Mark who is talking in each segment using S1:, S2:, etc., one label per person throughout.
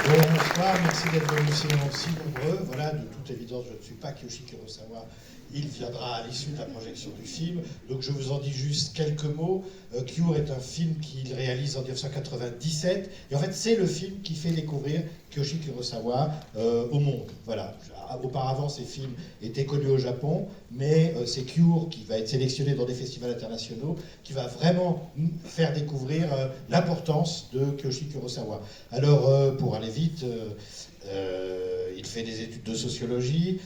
S1: Bonsoir, merci d'être venus si nombreux. Voilà, de toute évidence, je ne suis pas Kiyoshi Kurosawa. Il viendra à l'issue de la projection du film. Donc je vous en dis juste quelques mots. Cure est un film qu'il réalise en 1997. Et en fait, c'est le film qui fait découvrir Kiyoshi Kurosawa au monde. Voilà. Auparavant, ces films étaient connus au Japon, mais c'est Cure qui va être sélectionné dans des festivals internationaux, qui va vraiment faire découvrir l'importance de Kiyoshi Kurosawa. Alors, pour aller vite, il fait des études de sociologie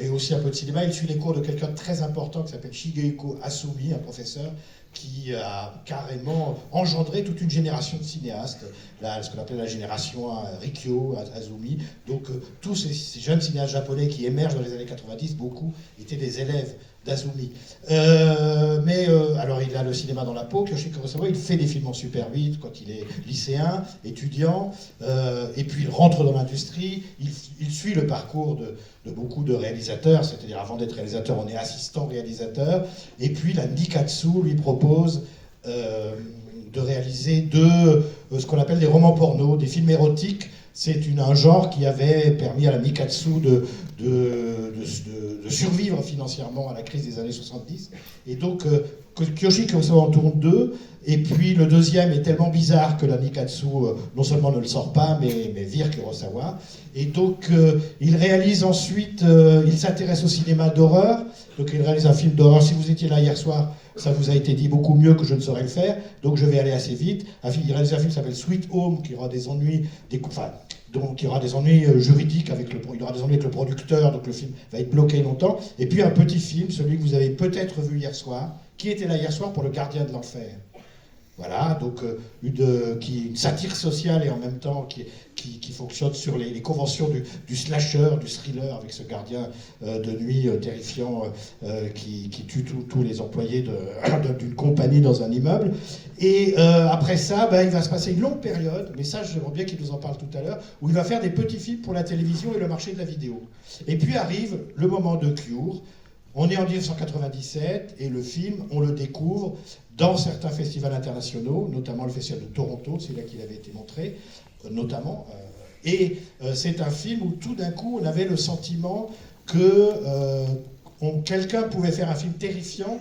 S1: et aussi un peu de cinéma. Il suit les cours de quelqu'un de très important qui s'appelle Shigehiko Asumi, un professeur qui a carrément engendré toute une génération de cinéastes, ce qu'on appelle la génération Rikyo, Azumi. Donc tous ces jeunes cinéastes japonais qui émergent dans les années 90, beaucoup étaient des élèves d'Azumi. Alors il a le cinéma dans la peau, Kiyoshi Kurosawa, il fait des films en Super 8 quand il est lycéen, étudiant, et puis il rentre dans l'industrie, il suit le parcours de beaucoup de réalisateurs, c'est-à-dire avant d'être réalisateur, on est assistant réalisateur, et puis la Nikatsu lui propose de réaliser ce qu'on appelle des romans porno, des films érotiques. C'est un genre qui avait permis à la Nikatsu de survivre financièrement à la crise des années 70. Et donc, Kiyoshi Kurosawa en tourne deux, et puis le deuxième est tellement bizarre que la Nikatsu non seulement ne le sort pas, mais vire Kurosawa. Et donc, il réalise ensuite, il s'intéresse au cinéma d'horreur, donc il réalise un film d'horreur. Si vous étiez là hier soir, ça vous a été dit beaucoup mieux que je ne saurais le faire, donc je vais aller assez vite. Il réalise un film qui s'appelle Sweet Home, qui aura des ennuis, donc il y aura des ennuis juridiques, il aura des ennuis avec le producteur, donc le film va être bloqué longtemps. Et puis un petit film, celui que vous avez peut-être vu hier soir, qui était là hier soir pour Le Gardien de l'Enfer. Voilà, donc une satire sociale et en même temps qui fonctionne sur les conventions du slasher, du thriller, avec ce gardien de nuit terrifiant qui tue tous les employés d'une compagnie dans un immeuble. Et après ça, il va se passer une longue période, mais ça j'aimerais bien qu'il nous en parle tout à l'heure, où il va faire des petits films pour la télévision et le marché de la vidéo. Et puis arrive le moment de Cure. On est en 1997 et le film, on le découvre dans certains festivals internationaux, notamment le festival de Toronto, c'est là qu'il avait été montré, notamment. C'est un film où tout d'un coup on avait le sentiment que quelqu'un pouvait faire un film terrifiant,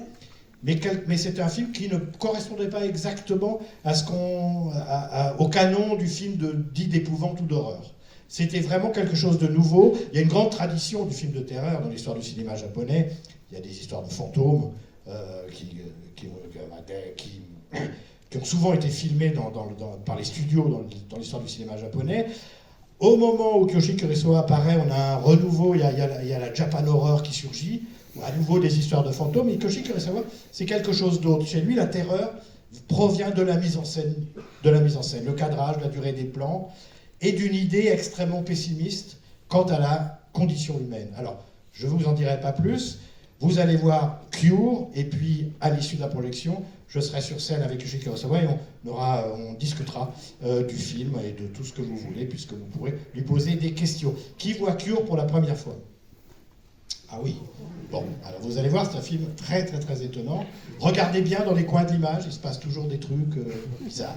S1: mais c'était un film qui ne correspondait pas exactement au canon du film dit d'épouvante ou d'horreur. C'était vraiment quelque chose de nouveau. Il y a une grande tradition du film de terreur dans l'histoire du cinéma japonais. Il y a des histoires de fantômes qui ont souvent été filmées par les studios dans l'histoire du cinéma japonais. Au moment où Kiyoshi Kurosawa apparaît, on a un renouveau, il y a la Japan Horror qui surgit, à nouveau des histoires de fantômes. Et Kiyoshi Kurosawa, c'est quelque chose d'autre. Chez lui, la terreur provient de la mise en scène, le cadrage, la durée des plans, et d'une idée extrêmement pessimiste quant à la condition humaine. Alors, je ne vous en dirai pas plus. Vous allez voir Cure, et puis à l'issue de la projection, je serai sur scène avec Kiyoshi Kurosawa et on discutera du film et de tout ce que vous voulez, puisque vous pourrez lui poser des questions. Qui voit Cure pour la première fois? Ah oui. Bon, alors vous allez voir, c'est un film très très très étonnant. Regardez bien dans les coins de l'image, il se passe toujours des trucs bizarres.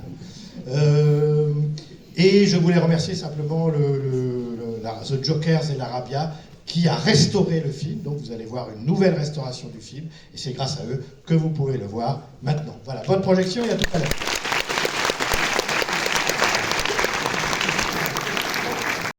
S1: Et je voulais remercier simplement The Jokers et l'Arabia qui a restauré le film. Donc vous allez voir une nouvelle restauration du film. Et c'est grâce à eux que vous pouvez le voir maintenant. Voilà, bonne projection et à tout à l'heure.